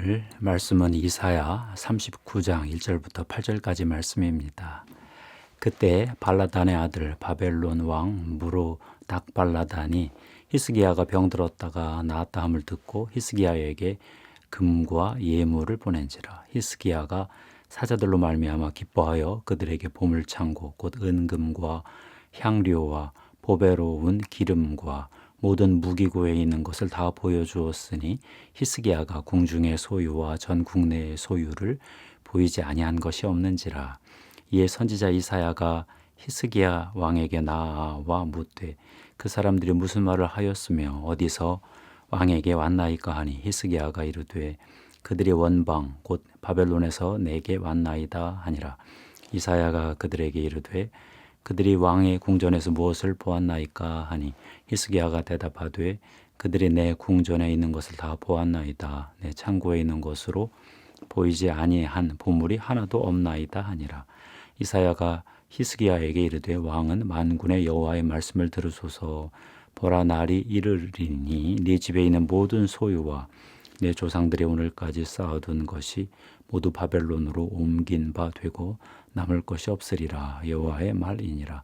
오늘 말씀은 이사야 39장 1절부터 8절까지 말씀입니다. 그때 발라단의 아들 바벨론 왕 무로닥발라단이 히스기야가 병들었다가 나았다 함을 듣고 히스기야에게 금과 예물을 보낸지라. 히스기야가 사자들로 말미암아 기뻐하여 그들에게 보물창고 곧 은금과 향료와 보배로운 기름과 모든 무기고에 있는 것을 다 보여주었으니 히스기야가 궁중의 소유와 전 국내의 소유를 보이지 아니한 것이 없는지라. 이에 선지자 이사야가 히스기야 왕에게 나아와 묻되 그 사람들이 무슨 말을 하였으며 어디서 왕에게 왔나이까 하니 히스기야가 이르되 그들이 원방 곧 바벨론에서 내게 왔나이다 하니라. 이사야가 그들에게 이르되 그들이 왕의 궁전에서 무엇을 보았나이까 하니 히스기야가 대답하되 그들이 내 궁전에 있는 것을 다 보았나이다. 내 창고에 있는 것으로 보이지 아니한 보물이 하나도 없나이다 하니라. 이사야가 히스기야에게 이르되 왕은 만군의 여호와의 말씀을 들으소서. 보라, 날이 이르리니 네 집에 있는 모든 소유와 내 조상들이 오늘까지 쌓아둔 것이 모두 바벨론으로 옮긴 바 되고 남을 것이 없으리라. 여호와의 말이니라.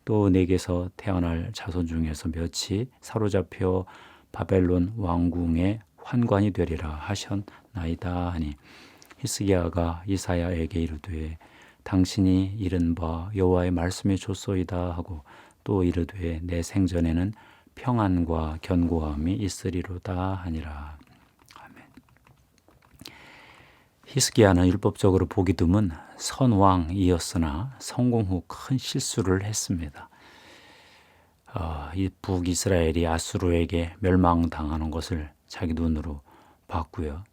또 내게서 태어날 자손 중에서 몇이 사로잡혀 바벨론 왕궁의 환관이 되리라 하셨나이다 하니 히스기야가 이사야에게 이르되 당신이 이른 바 여호와의 말씀이 좋소이다 하고 또 이르되 내 생전에는 평안과 견고함이 있으리로다 하니라. 아멘. 히스기야는 율법적으로 보기 드문 선왕이었으나 성공 후 큰 실수를 했습니다. 이 북이스라엘이 아수르에게 멸망당하는 것을 자기 눈으로 봤고요.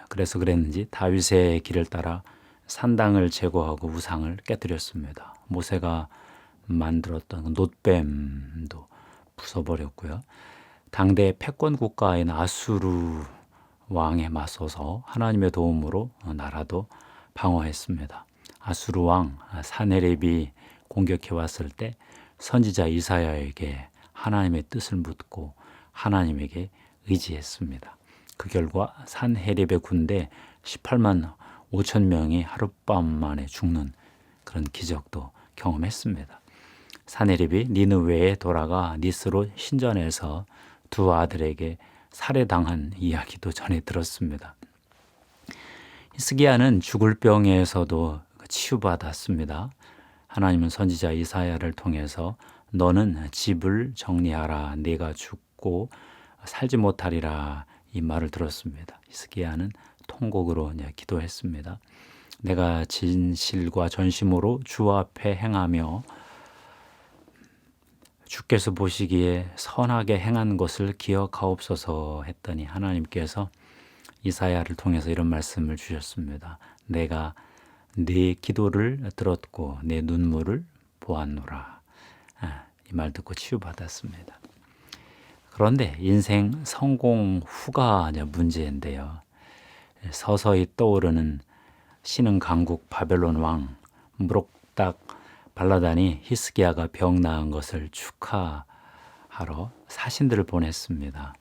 그래서 그랬는지 다윗의 길을 따라 산당을 제거하고 우상을 깨뜨렸습니다. 모세가 만들었던 놋뱀도 부숴버렸고요. 당대 패권 국가인 아수르 왕에 맞서서 하나님의 도움으로 나라도 방어했습니다. 아수르 왕 사네립이 공격해 왔을 때 선지자 이사야에게 하나님의 뜻을 묻고 하나님에게 의지했습니다. 그 결과 산헤립의 군대 18만 5천 명이 하룻밤 만에 죽는 그런 기적도 경험했습니다. 산헤립이 니느웨에 돌아가 니스로 신전에서 두 아들에게 살해당한 이야기도 전해 들었습니다. 히스기야는 죽을 병에서도 치유받았습니다. 하나님은 선지자 이사야를 통해서 너는 집을 정리하라, 내가 죽고 살지 못하리라 이 말을 들었습니다. 히스기야는 통곡으로 기도했습니다. 내가 진실과 전심으로 주 앞에 행하며 주께서 보시기에 선하게 행한 것을 기억하옵소서 했더니 하나님께서 이사야를 통해서 이런 말씀을 주셨습니다. 내가 네 기도를 들었고 내 눈물을 보았노라. 이 말 듣고 치유받았습니다. 그런데 인생 성공 후가 문제인데요. 서서히 떠오르는 신흥 강국 바벨론 왕 무록닥 발라단이 히스기야가 병 나은 것을 축하하러 사신들을 보냈습니다.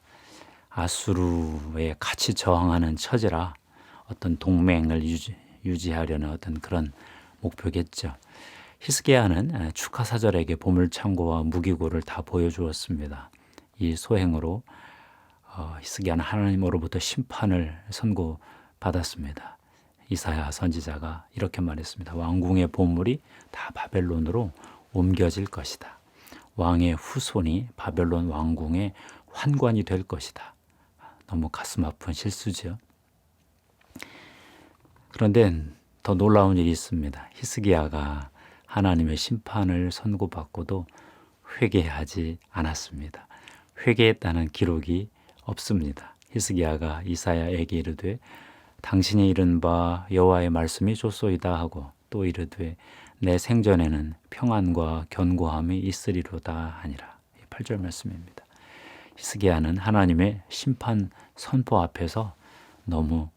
아수르에 같이 저항하는 처지라 어떤 동맹을 유지하려는 어떤 그런 목표겠죠. 히스기야는 축하 사절에게 보물창고와 무기고를 다 보여주었습니다. 이 소행으로 히스기야는 하나님으로부터 심판을 선고받았습니다. 이사야 선지자가 이렇게 말했습니다. 왕궁의 보물이 다 바벨론으로 옮겨질 것이다. 왕의 후손이 바벨론 왕궁의 환관이 될 것이다. 너무 가슴 아픈 실수죠. 그런데 더 놀라운 일이 있습니다. 히스기야가 하나님의 심판을 선고받고도 회개하지 않았습니다. 회개했다는 기록이 없습니다. 히스기야가 이사야에게 이르되 당신이 이른 바 여호와의 말씀이 좋소이다 하고 또 이르되 내 생전에는 평안과 견고함이 있으리로다 하니라. 8절 말씀입니다. 히스기야는 하나님의 심판 선포 앞에서 너무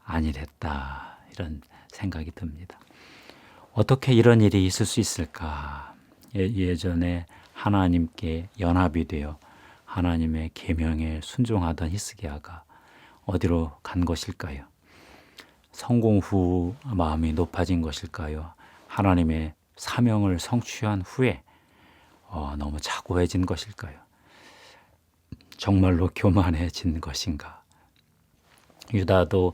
안일했다 이런 생각이 듭니다. 어떻게 이런 일이 있을 수 있을까? 예전에 하나님께 연합이 되어 하나님의 계명에 순종하던 히스기야가 어디로 간 것일까요? 성공 후 마음이 높아진 것일까요? 하나님의 사명을 성취한 후에 너무 차고해진 것일까요? 정말로 교만해진 것인가? 유다도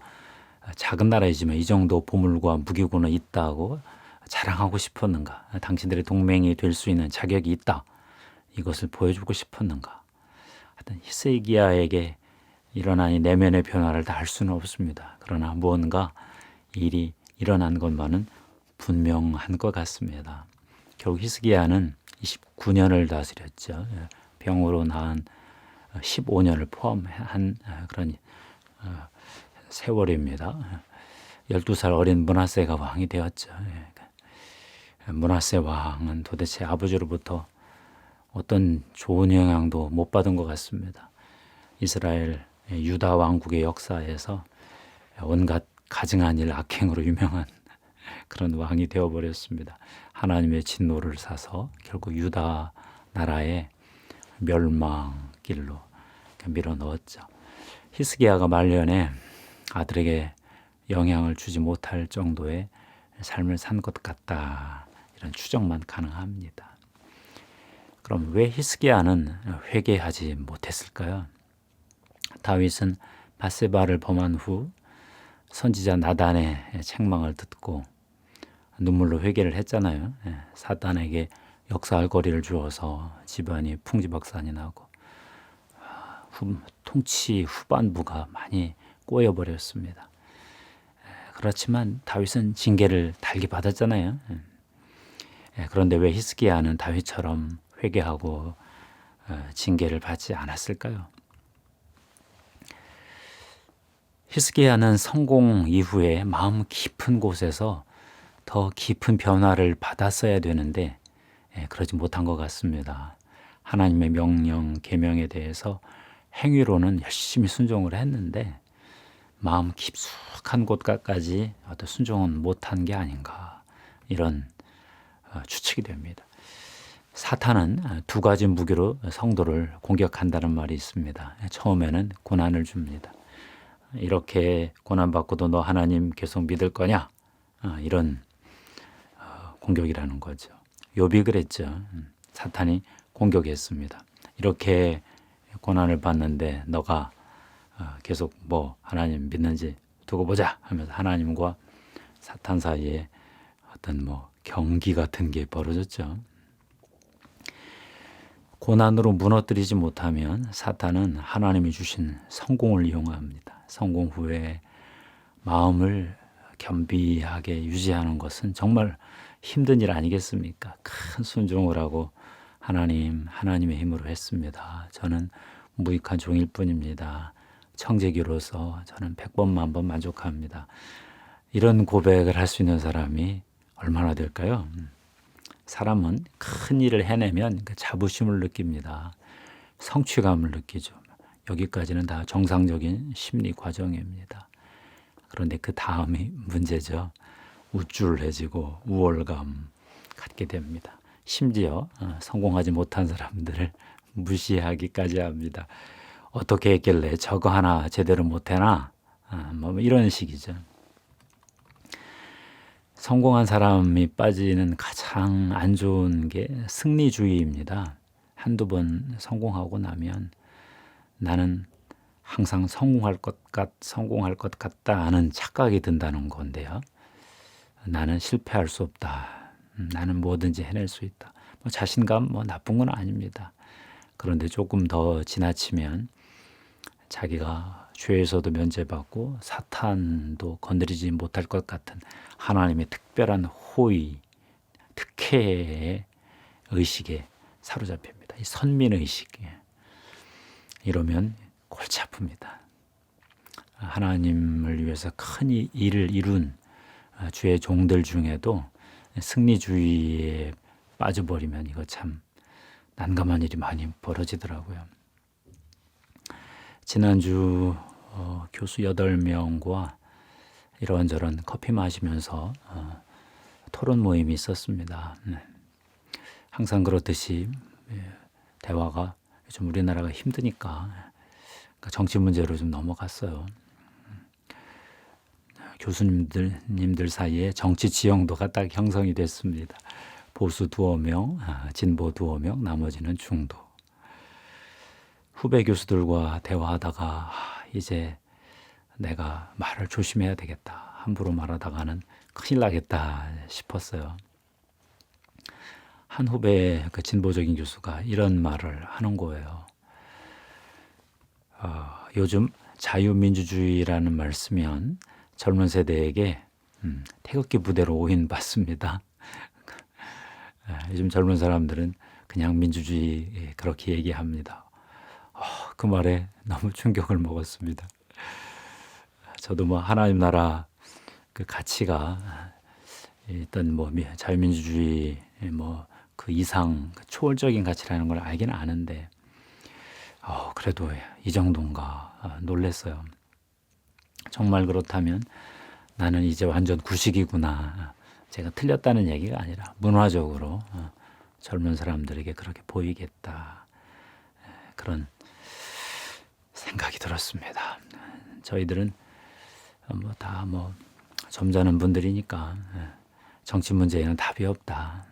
작은 나라이지만 이 정도 보물과 무기고는 있다고 자랑하고 싶었는가? 당신들의 동맹이 될 수 있는 자격이 있다. 이것을 보여주고 싶었는가? 하여튼 히스기야에게 일어난 이 내면의 변화를 다 알 수는 없습니다. 그러나 무언가 일이 일어난 것만은 분명한 것 같습니다. 결국 히스기야는 29년을 다스렸죠. 병으로 낳은 15년을 포함한 그런 세월입니다. 12살 어린 므낫세가 왕이 되었죠. 므낫세 왕은 도대체 아버지로부터 어떤 좋은 영향도 못 받은 것 같습니다. 이스라엘 유다 왕국의 역사에서 온갖 가증한 일 악행으로 유명한 그런 왕이 되어버렸습니다. 하나님의 진노를 사서 결국 유다 나라의 멸망길로 밀어넣었죠. 히스기야가 말년에 아들에게 영향을 주지 못할 정도의 삶을 산 것 같다. 이런 추정만 가능합니다. 그럼 왜 히스기야는 회개하지 못했을까요? 다윗은 밧세바를 범한 후 선지자 나단의 책망을 듣고 눈물로 회개를 했잖아요. 사단에게 역사할 거리를 주어서 집안이 풍지박산이 나고 통치 후반부가 많이 꼬여버렸습니다. 그렇지만 다윗은 징계를 달게 받았잖아요. 그런데 왜 히스기야는 다윗처럼 회개하고 징계를 받지 않았을까요? 히스기야는 성공 이후에 마음 깊은 곳에서 더 깊은 변화를 받았어야 되는데 그러지 못한 것 같습니다. 하나님의 명령, 계명에 대해서 행위로는 열심히 순종을 했는데 마음 깊숙한 곳까지 어떤 순종은 못한 게 아닌가 이런 추측이 됩니다. 사탄은 두 가지 무기로 성도를 공격한다는 말이 있습니다. 처음에는 고난을 줍니다. 이렇게 고난받고도 너 하나님 계속 믿을 거냐? 이런 공격이라는 거죠. 욥이 그랬죠. 사탄이 공격했습니다. 이렇게 고난을 받는데 너가 계속 뭐 하나님 믿는지 두고 보자 하면서 하나님과 사탄 사이에 어떤 경기 같은 게 벌어졌죠. 고난으로 무너뜨리지 못하면 사탄은 하나님이 주신 성공을 이용합니다. 성공 후에 마음을 겸비하게 유지하는 것은 정말 힘든 일 아니겠습니까? 큰 순종을 하고 하나님의 힘으로 했습니다. 저는 무익한 종일 뿐입니다. 청지기로서 저는 100번 만번 만족합니다. 이런 고백을 할 수 있는 사람이 얼마나 될까요? 사람은 큰 일을 해내면 그 자부심을 느낍니다. 성취감을 느끼죠. 여기까지는 다 정상적인 심리 과정입니다. 그런데 그 다음이 문제죠. 우쭐해지고 우월감 갖게 됩니다. 심지어 성공하지 못한 사람들을 무시하기까지 합니다. 어떻게 했길래 저거 하나 제대로 못해나? 이런 식이죠. 성공한 사람이 빠지는 가장 안 좋은 게 승리주의입니다. 한두 번 성공하고 나면 나는 항상 성공할 것 같다 하는 착각이 든다는 건데요. 나는 실패할 수 없다. 나는 뭐든지 해낼 수 있다. 자신감 나쁜 건 아닙니다. 그런데 조금 더 지나치면 자기가 죄에서도 면제받고 사탄도 건드리지 못할 것 같은 하나님의 특별한 호의, 특혜의 의식에 사로잡힙니다. 이 선민의식에. 이러면 골치 아픕니다. 하나님을 위해서 큰 일을 이룬 주의 종들 중에도 승리주의에 빠져버리면 이거 참 난감한 일이 많이 벌어지더라고요. 지난주 교수 8명과 이런저런 커피 마시면서 토론 모임이 있었습니다. 항상 그렇듯이 대화가 요즘 우리나라가 힘드니까 정치 문제로 좀 넘어갔어요. 교수님들 사이에 정치 지형도가 딱 형성이 됐습니다. 보수 두어 명, 진보 두어 명, 나머지는 중도. 후배 교수들과 대화하다가 이제 내가 말을 조심해야 되겠다. 함부로 말하다가는 큰일 나겠다 싶었어요. 한 후배의 그 진보적인 교수가 이런 말을 하는 거예요. 요즘 자유민주주의라는 말 쓰면 젊은 세대에게 태극기 부대로 오인받습니다. 요즘 젊은 사람들은 그냥 민주주의 그렇게 얘기합니다. 그 말에 너무 충격을 먹었습니다. 저도 뭐 하나님 나라 그 가치가 일단 뭐 자유민주주의 뭐 그 이상 그 초월적인 가치라는 걸 알긴 아는데 그래도 이 정도인가 놀랐어요. 정말 그렇다면 나는 이제 완전 구식이구나. 제가 틀렸다는 얘기가 아니라 문화적으로 젊은 사람들에게 그렇게 보이겠다. 그런 생각이 들었습니다. 저희들은 다 점잖은 분들이니까 정치 문제에는 답이 없다.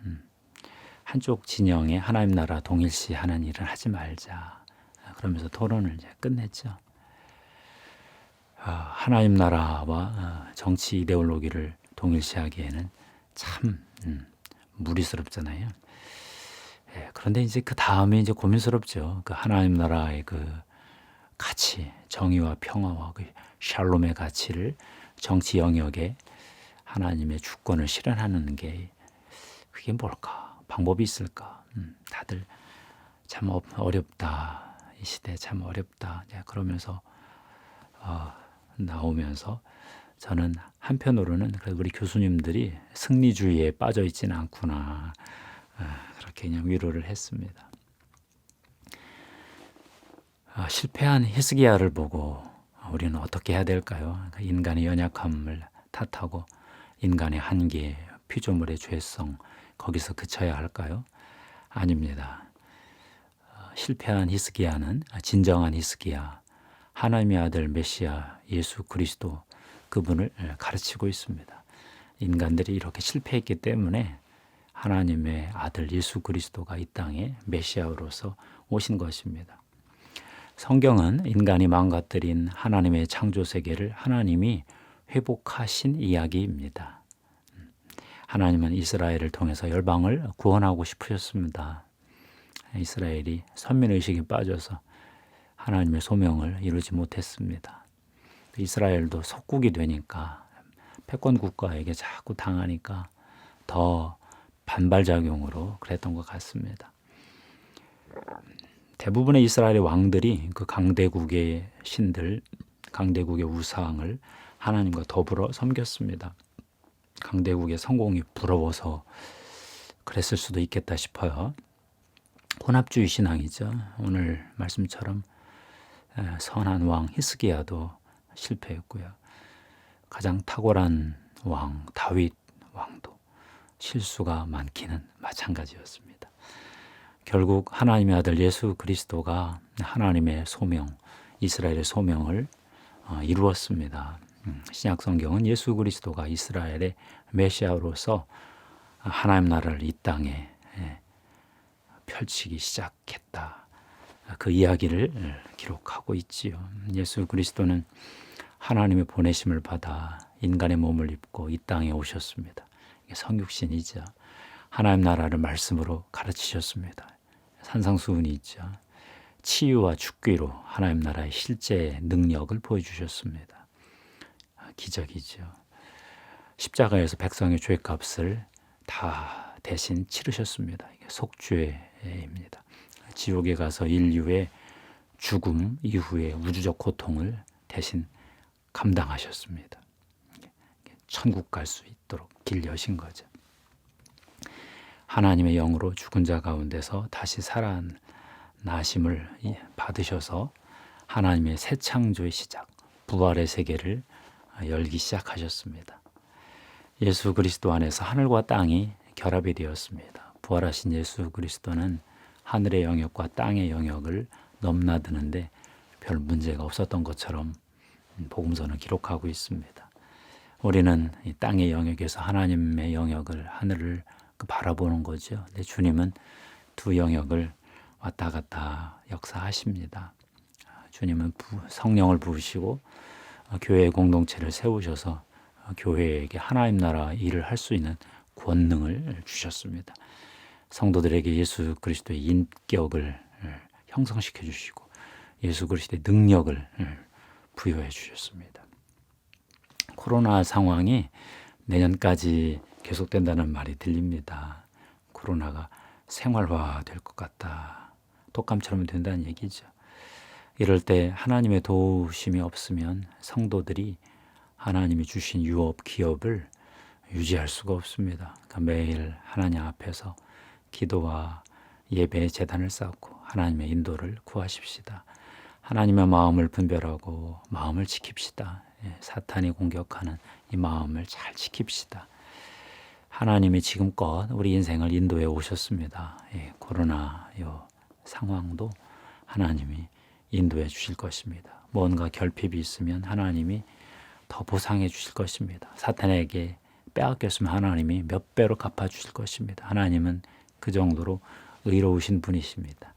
한쪽 진영에 하나님 나라 동일시하는 일을 하지 말자. 그러면서 토론을 이제 끝냈죠. 하나님 나라와 정치 이데올로기를 동일시하기에는 참 무리스럽잖아요. 그런데 이제 그 다음에 이제 고민스럽죠. 그 하나님 나라의 그 가치, 정의와 평화와 그 샬롬의 가치를 정치 영역에 하나님의 주권을 실현하는 게 그게 뭘까? 방법이 있을까? 다들 참 어렵다. 이 시대 참 어렵다. 그러면서 나오면서 저는 한편으로는 우리 교수님들이 승리주의에 빠져 있지는 않구나. 그렇게 그냥 위로를 했습니다. 실패한 히스기야를 보고 우리는 어떻게 해야 될까요? 인간의 연약함을 탓하고 인간의 한계, 피조물의 죄성 거기서 그쳐야 할까요? 아닙니다. 실패한 히스기야는 진정한 히스기야, 하나님의 아들 메시아 예수 그리스도 그분을 가르치고 있습니다. 인간들이 이렇게 실패했기 때문에 하나님의 아들 예수 그리스도가 이 땅에 메시아로서 오신 것입니다. 성경은 인간이 망가뜨린 하나님의 창조 세계를 하나님이 회복하신 이야기입니다. 하나님은 이스라엘을 통해서 열방을 구원하고 싶으셨습니다. 이스라엘이 선민의식에 빠져서 하나님의 소명을 이루지 못했습니다. 이스라엘도 속국이 되니까 패권 국가에게 자꾸 당하니까 더 반발작용으로 그랬던 것 같습니다. 대부분의 이스라엘의 왕들이 그 강대국의 신들, 강대국의 우상을 하나님과 더불어 섬겼습니다. 강대국의 성공이 부러워서 그랬을 수도 있겠다 싶어요. 혼합주의 신앙이죠. 오늘 말씀처럼 선한 왕 히스기야도 실패했고요. 가장 탁월한 왕 다윗 왕도 실수가 많기는 마찬가지였습니다. 결국 하나님의 아들 예수 그리스도가 하나님의 소명, 이스라엘의 소명을 이루었습니다. 신약 성경은 예수 그리스도가 이스라엘의 메시아로서 하나님 나라를 이 땅에 펼치기 시작했다. 그 이야기를 기록하고 있지요. 예수 그리스도는 하나님의 보내심을 받아 인간의 몸을 입고 이 땅에 오셨습니다. 이게 성육신이죠. 하나님 나라를 말씀으로 가르치셨습니다. 산상수훈이 있죠. 치유와 죽기로 하나님 나라의 실제 능력을 보여주셨습니다. 기적이죠. 십자가에서 백성의 죄값을 다 대신 치르셨습니다. 이게 속죄입니다. 지옥에 가서 인류의 죽음 이후의 우주적 고통을 대신 감당하셨습니다. 천국 갈 수 있도록 길 여신 거죠. 하나님의 영으로 죽은 자 가운데서 다시 살아나심을 받으셔서 하나님의 새 창조의 시작, 부활의 세계를 열기 시작하셨습니다. 예수 그리스도 안에서 하늘과 땅이 결합이 되었습니다. 부활하신 예수 그리스도는 하늘의 영역과 땅의 영역을 넘나드는데 별 문제가 없었던 것처럼 복음서는 기록하고 있습니다. 우리는 이 땅의 영역에서 하나님의 영역을, 하늘을 바라보는 거죠. 근데 주님은 두 영역을 왔다 갔다 역사하십니다. 주님은 성령을 부으시고 교회 공동체를 세우셔서 교회에게 하나님 나라 일을 할 수 있는 권능을 주셨습니다. 성도들에게 예수 그리스도의 인격을 형성시켜 주시고 예수 그리스도의 능력을 부여해 주셨습니다. 코로나 상황이 내년까지 계속된다는 말이 들립니다. 코로나가 생활화 될 것 같다. 독감처럼 된다는 얘기죠. 이럴 때 하나님의 도우심이 없으면 성도들이 하나님이 주신 유업, 기업을 유지할 수가 없습니다. 그러니까 매일 하나님 앞에서 기도와 예배의 제단을 쌓고 하나님의 인도를 구하십시다. 하나님의 마음을 분별하고 마음을 지킵시다. 사탄이 공격하는 이 마음을 잘 지킵시다. 하나님이 지금껏 우리 인생을 인도해 오셨습니다. 코로나 상황도 하나님이 인도해 주실 것입니다. 뭔가 결핍이 있으면 하나님이 더 보상해 주실 것입니다. 사탄에게 빼앗겼으면 하나님이 몇 배로 갚아 주실 것입니다. 하나님은 그 정도로 의로우신 분이십니다.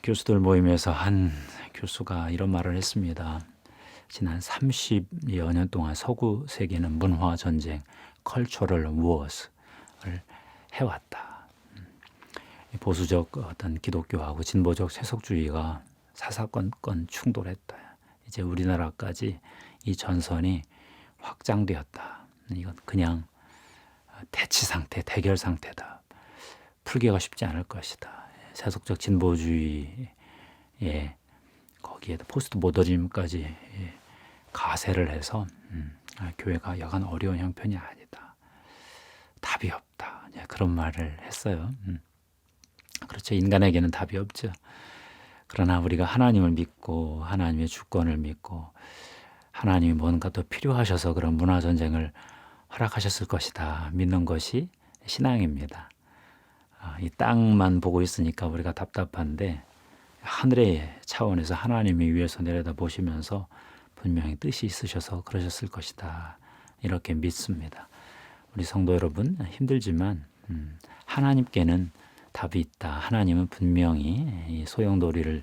교수들 모임에서 한 교수가 이런 말을 했습니다. 지난 30여 년 동안 서구 세계는 문화 전쟁, cultural wars를 해왔다. 보수적 어떤 기독교하고 진보적 세속주의가 사사건건 충돌했다. 이제 우리나라까지 이 전선이 확장되었다. 이건 그냥 대치 상태, 대결 상태다. 풀기가 쉽지 않을 것이다. 세속적 진보주의에 거기에 포스트 모더니즘까지 가세를 해서 교회가 여간 어려운 형편이 아니다. 답이 없다. 그런 말을 했어요. 그렇죠. 인간에게는 답이 없죠. 그러나 우리가 하나님을 믿고 하나님의 주권을 믿고 하나님이 뭔가 더 필요하셔서 그런 문화전쟁을 허락하셨을 것이다. 믿는 것이 신앙입니다. 이 땅만 보고 있으니까 우리가 답답한데 하늘의 차원에서 하나님이 위에서 내려다 보시면서 분명히 뜻이 있으셔서 그러셨을 것이다. 이렇게 믿습니다. 우리 성도 여러분 힘들지만 하나님께는 답이 있다. 하나님은 분명히 이 소용돌이를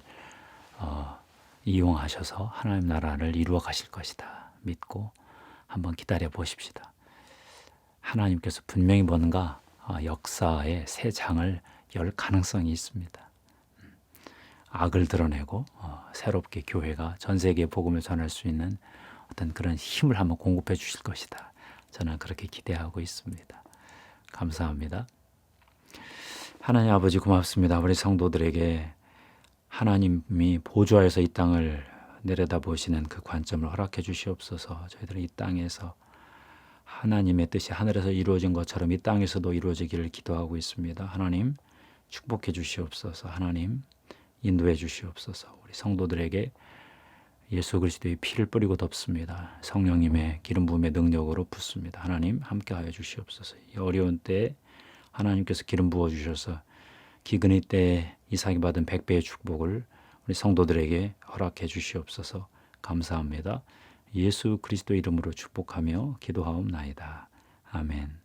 이용하셔서 하나님 나라를 이루어 가실 것이다. 믿고 한번 기다려 보십시다. 하나님께서 분명히 뭔가 역사의 새 장을 열 가능성이 있습니다. 악을 드러내고 새롭게 교회가 전 세계에 복음을 전할 수 있는 어떤 그런 힘을 한번 공급해 주실 것이다. 저는 그렇게 기대하고 있습니다. 감사합니다. 하나님 아버지 고맙습니다. 우리 성도들에게 하나님이 보좌에서 이 땅을 내려다보시는 그 관점을 허락해 주시옵소서. 저희들은 이 땅에서 하나님의 뜻이 하늘에서 이루어진 것처럼 이 땅에서도 이루어지기를 기도하고 있습니다. 하나님 축복해 주시옵소서. 하나님 인도해 주시옵소서. 우리 성도들에게 예수 그리스도의 피를 뿌리고 덮습니다. 성령님의 기름 부음의 능력으로 붓습니다. 하나님 함께하여 주시옵소서. 이 어려운 때에 하나님께서 기름 부어 주셔서 기근의 때에 이삭이 받은 100배의 축복을 우리 성도들에게 허락해 주시옵소서. 감사합니다. 예수 그리스도 이름으로 축복하며 기도하옵나이다. 아멘.